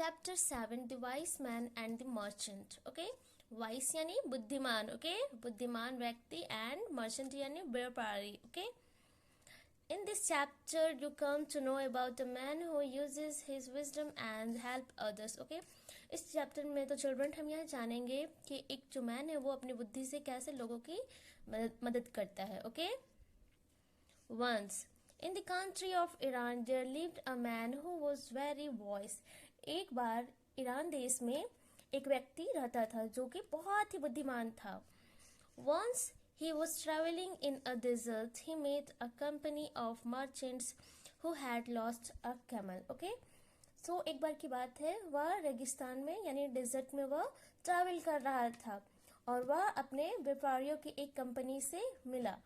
Chapter 7 the wise man and the merchant. Okay, vice यानी बुद्धिमान. Okay, बुद्धिमान व्यक्ति एंड मर्चेंट यानी व्यापारी. Okay, in this chapter you come to know about a man who uses his wisdom and help others. Okay, इस chapter में तो children हम यह जानेंगे कि एक जो मैन है वो अपनी बुद्धि से कैसे लोगों की मदद करता है. Okay, once in the country of Iran there lived a man who was very wise. एक बार ईरान देश में एक व्यक्ति रहता था जो कि बहुत ही बुद्धिमान था. Once he was traveling in a desert, he met a company of merchants who had lost a camel. Okay, so एक बार की बात है, वह रेगिस्तान में यानी डेजर्ट में वह ट्रैवल कर रहा था और वह अपने व्यापारियों की एक कंपनी से मिला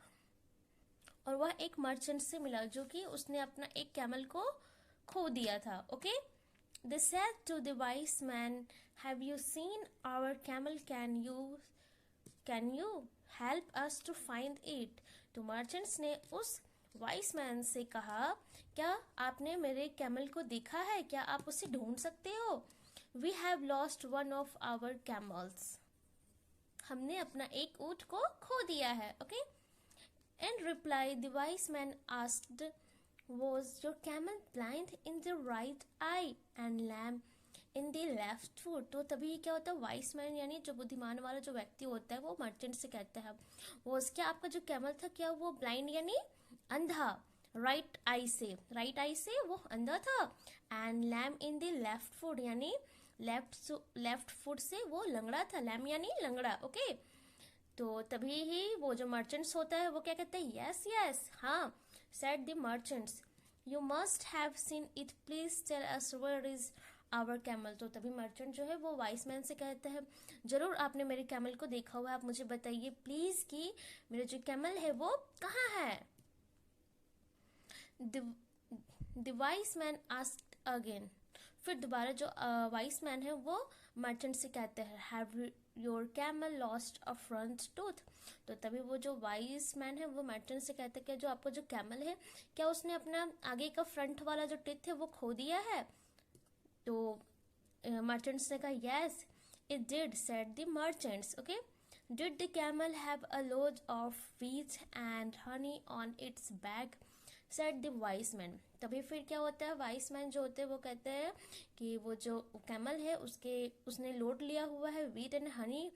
और वह एक मर्चेंट से मिला जो कि उसने अपना एक कैमल को खो दिया था. Okay, they said to the wise man, have you seen our camel? Can you help us to find it? तो मर्चेंट्स ने उस वाइस मैन से कहा, क्या आपने मेरे कैमल को देखा है? क्या आप उसे ढूंढ सकते हो? We have lost one of our camels. हमने अपना एक ऊंट को खो दिया है. Okay, in reply the wise man asked, was your camel blind in the right eye and lame in the left foot? तो तभी क्या होता है, वाइस मैन यानी जो बुद्धिमान वाला जो व्यक्ति होता है वो मर्चेंट से कहता है, वो क्या आपका जो कैमल था क्या वो ब्लाइंड यानी अंधा, राइट आई से वो अंधा था, and lame in the left foot यानी लेफ्ट फुट से वो लंगड़ा था. लैम यानी लंगड़ा. ओके, तो तभी ही वो जो मर्चेंट्स होता है वो क्या कहते हैं, यस हाँ. said the merchants, you must have seen it, please tell us where is our camel. तो तभी मर्चेंट जो है वो वाइस मैन से कहता है, जरूर आपने मेरे कैमल को देखा हुआ है, आप मुझे बताइए प्लीज कि मेरा जो कैमल है वो कहाँ है. The wise man asked again. फिर दोबारा जो वाइस मैन है वो मर्चेंट से कहते हैं, have your camel lost a front tooth. तो तभी वो जो वाइस मैन है वो मर्चेंट से कहते हैं कि जो आपका जो कैमल है क्या उसने अपना आगे का फ्रंट वाला जो टीथ है वो खो दिया है. तो मर्चेंट्स ने कहा, yes it did, said the merchants. Okay, did the camel have a load of wheat and honey on it's back, said the wise man. तभी फिर क्या होता है, वाइस मैन जो होते हैं वो कहते हैं कि वो जो कैमल है उसने लोड लिया हुआ है wheat and honey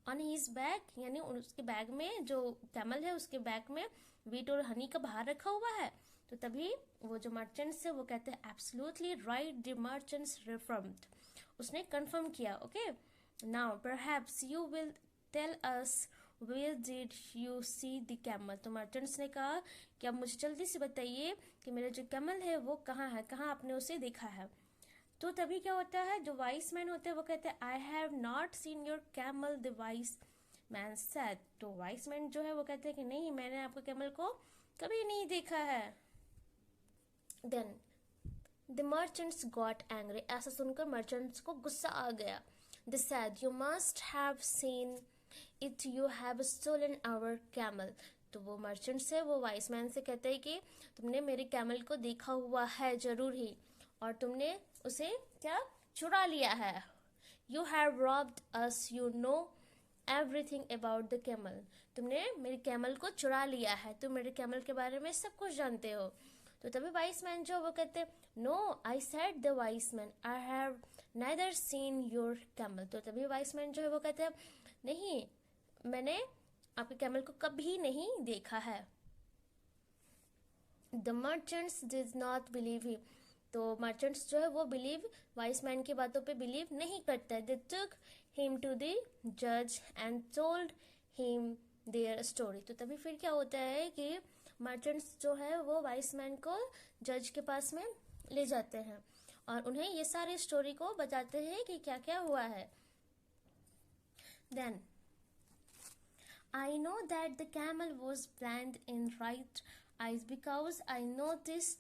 on his back, यानी उसके बैग में जो कैमल है उसके बैग में व्हीट और हनी का बाहर रखा हुआ है. तो तभी वो जो मर्चेंट्स है वो कहते हैं, absolutely right, the merchants reaffirmed. उसने कंफर्म किया. Okay, now perhaps you will tell us where did you see the camel. तो मर्चेंट्स ने कहा कि अब मुझे जल्दी से बताइए कि मेरा जो कैमल है वो कहाँ है, कहाँ आपने उसे देखा है. तो तभी क्या होता है, जो वाइस मैन होते हैं वो कहते हैं, I have not seen your camel, the wise man said. तो वाइस मैन जो है वो कहते हैं कि नहीं, मैंने आपके कैमल को कभी नहीं देखा है. Then the merchants got angry. ऐसा सुनकर मर्चेंट्स को गुस्सा आ गया. They said, you must have seen it, you have stolen our camel. तो वो मर्चेंट्स है वो वाइस मैन से कहते हैं कि तुमने मेरे कैमल को देखा हुआ है जरूर ही, और तुमने उसे क्या चुरा लिया है. You have robbed us, you know everything about the camel. तुमने मेरे कैमल को चुरा लिया है, तुम मेरे कैमल के बारे में सब कुछ जानते हो. तो तभी वाइस मैन जो वो कहते हैं, no, I said the wise man, I have neither seen your camel. तो तभी वाइस मैन जो है वो कहते हैं, नहीं, मैंने आपके कैमल को कभी नहीं देखा है. The merchants did not believe him. तो मर्चेंट्स जो है वो वाइस मैन की बातों पे बिलीव नहीं करते. दे टुक हिम टू द जज and told him their story. तो तभी फिर क्या होता है कि मर्चेंट्स जो है वो वाइस मैन को जज के पास में ले जाते हैं और उन्हें ये सारी स्टोरी को बताते हैं कि क्या क्या हुआ है. Then I know that the camel was blind in right eyes because I noticed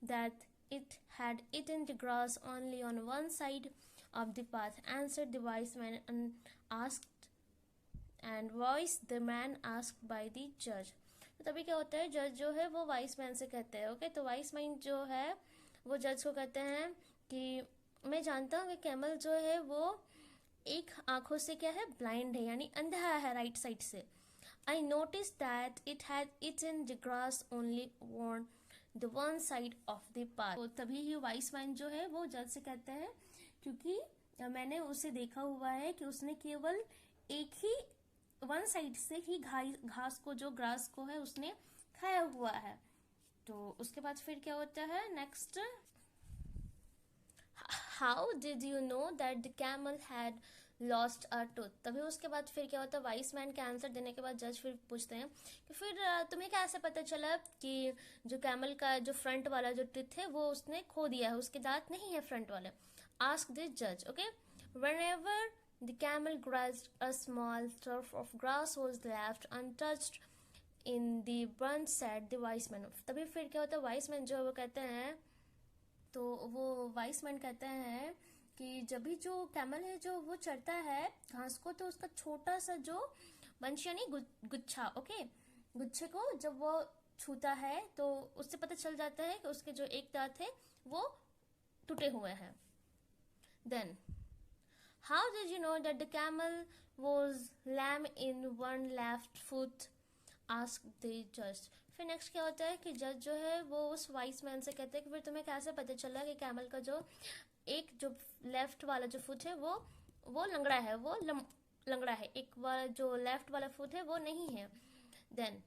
that it had eaten the grass only on one side of the path, answered the wise man and voice the man asked by the judge. तो तभी क्या होता है, जज जो है वो vice man से कहते हैं. ओके, तो वाइस मैन जो है वो जज को कहते हैं कि मैं जानता हूँ कि कैमल जो है वो एक आंखों से क्या है, ब्लाइंड है, यानी अंधा है राइट साइड से. I noticed that it had eaten the grass only on the one side of the path. तो तभी ही वाइस मैन जो है वो जज से कहते हैं, क्योंकि मैंने उसे देखा हुआ है कि उसने केवल एक ही वन साइड से ही घास को, जो ग्रास को है, उसने खाया हुआ है. तो उसके बाद फिर क्या होता है next, how did you know that the camel had lost a tooth. तभी उसके बाद फिर क्या होता है, वाइस मैन के आंसर देने के बाद जज फिर पूछते हैं कि फिर तुम्हें कैसे पता चला कि जो कैमल का जो फ्रंट वाला जो टीथ है वो उसने खो दिया है, उसके दांत नहीं है फ्रंट वाले. आस्क दिस जज. Okay, whenever the camel grazed, a small tuft of grass was left untouched in the bunch, said the wise man. तभी फिर क्या होता है, वाइस मैन जो है वो कहते हैं, तो वो वाइस मैन कहते हैं कि जब भी जो कैमल है जो वो चरता है घास को, तो उसका छोटा सा जो बंच यानी गुच्छा, ओके, गुच्छे को जब वो छूता है तो उससे पता चल जाता है कि उसके जो एक दांत है वो टूटे हुए हैं. Then how did you know that the camel was lame in one left foot, ask the जज. फिर नेक्स्ट क्या होता है कि जज जो है वो उस वाइस मैन से कहते हैं कि फिर तुम्हें कैसे पता चला कि कैमल का जो एक जो लेफ्ट वाला जो फुट है वो लंगड़ा है, वो लंगड़ा है, एक वाला जो लेफ्ट वाला फुट है वो नहीं है. Then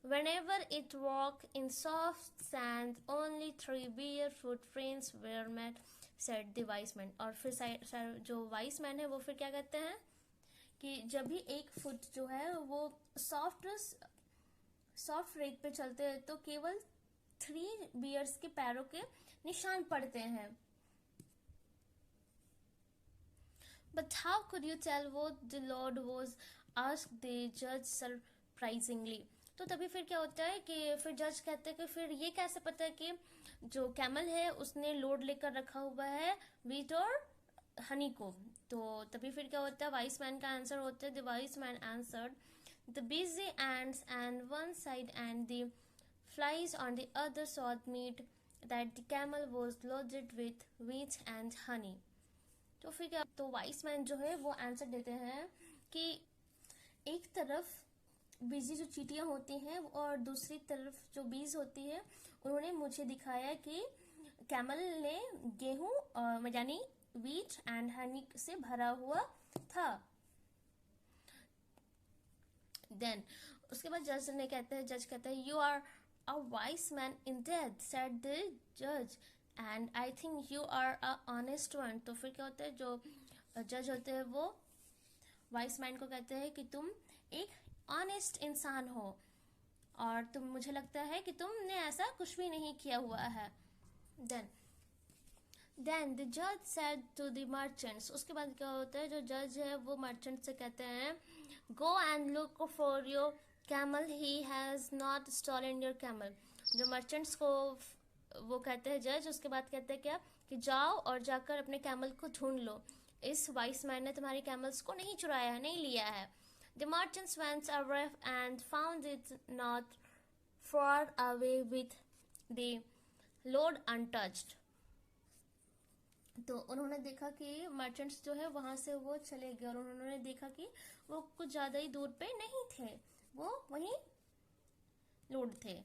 whenever it walked in soft sand only 3 bare footprints were met, said the wise man. और फिर जो वाइस मैन है वो फिर क्या कहते हैं कि जब भी एक फुट जो है वो सॉफ्ट रेत पे चलते हैं तो केवल 3 बियर्स के पैरों के निशान पड़ते हैं. But how could you tell what the Lord was, asked the judge surprisingly. तो तभी फिर क्या होता है कि फिर जज कहते हैं कि फिर ये कैसे पता है कि जो कैमल है उसने लोड लेकर रखा हुआ है वीट और हनी को. तो तभी फिर क्या होता है, वाइस मैन का आंसर होता है, the wise man answered, the busy ends and one side and the flies on the other sought meat that the camel was loaded with wheat and honey. तो फिर क्या, तो वाइस मैन जो है वो आंसर देते हैं कि एक तरफ बीजी जो चींटियां होती हैं और दूसरी तरफ जो बीज होती है, उन्होंने मुझे दिखाया कि कैमल ने गेहूं यानी वीट एंड हनी से भरा हुआ था. देन उसके बाद जज कहते हैं you are a wise man indeed, said the जज, and I think you are a honest one. तो फिर क्या होता है, जो जज होते हैं वो वाइस मैन को कहते हैं कि तुम एक ऑनेस्ट इंसान हो और मुझे लगता है कि तुमने ऐसा कुछ भी नहीं किया हुआ है. देन द जज सेड टू द मर्चेंट्स. उसके बाद क्या होता है, जो जज है वो मर्चेंट से कहते हैं go and look for your camel, he has not stolen your camel. जो मर्चेंट्स को वो कहते हैं जज, उसके बाद कहते हैं क्या कि जाओ और जाकर अपने कैमल को ढूंढ लो, इस वाइस मैन ने तुम्हारे कैमल्स को नहीं चुराया है, नहीं लिया है. The merchants went away and found it not far away with the load untouched. तो उन्होंने देखा कि मर्चेंट्स जो है वहां से वो चले गए और उन्होंने देखा कि वो कुछ ज्यादा ही दूर पे नहीं थे, वो वहीं लोड थे.